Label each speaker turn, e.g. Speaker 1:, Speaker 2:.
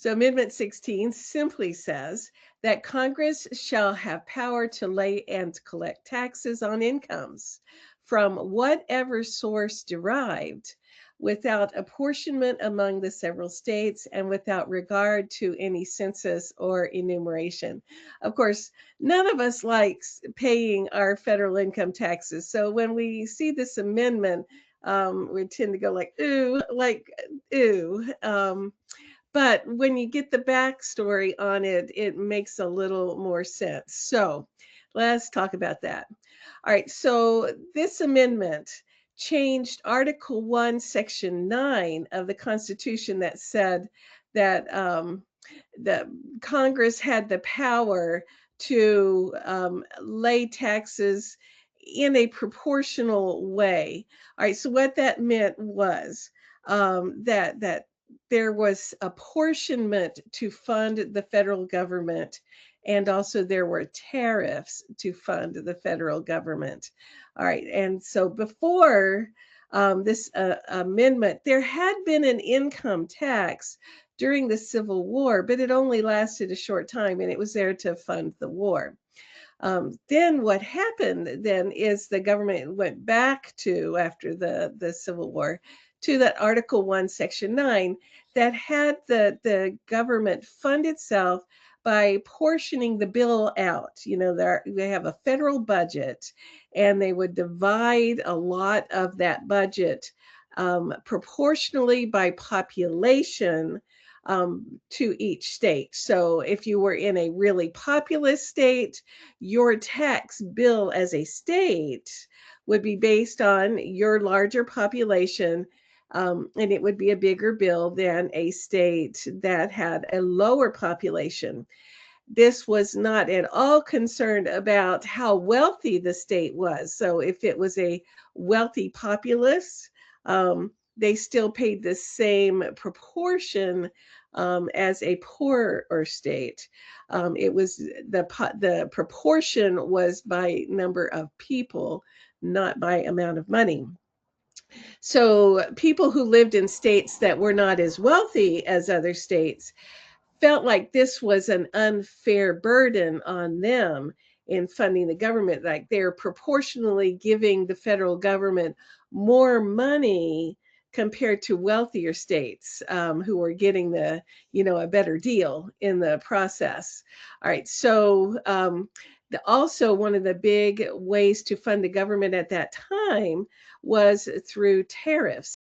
Speaker 1: So Amendment 16 simply says that Congress shall have power to lay and collect taxes on incomes from whatever source derived without apportionment among the several states and without regard to any census or enumeration. Of course, none of us likes paying our federal income taxes. So when we see this amendment, we tend to go ooh. But when you get the backstory on it, it makes a little more sense. So let's talk about that. All right, so this amendment changed Article 1, Section 9 of the Constitution that said that the Congress had the power to lay taxes in a proportional way. All right, so what that meant was that there was apportionment to fund the federal government, and also there were tariffs to fund the federal government. All right, and so before this amendment, there had been an income tax during the Civil War, but it only lasted a short time and it was there to fund the war. Then what happened then is the government went back to, after the Civil War, to that Article 1, Section 9 that had the government fund itself by portioning the bill out. You know, they have a federal budget and they would divide a lot of that budget proportionally by population to each state. So if you were in a really populous state, your tax bill as a state would be based on your larger population, and it would be a bigger bill than a state that had a lower population. This was not at all concerned about how wealthy the state was. So if it was a wealthy populace, they still paid the same proportion as a poorer state. It was the proportion was by number of people, not by amount of money. So people who lived in states that were not as wealthy as other states felt like this was an unfair burden on them in funding the government. Like they're proportionally giving the federal government more money compared to wealthier states who were getting a better deal in the process. All right, so also one of the big ways to fund the government at that time was through tariffs.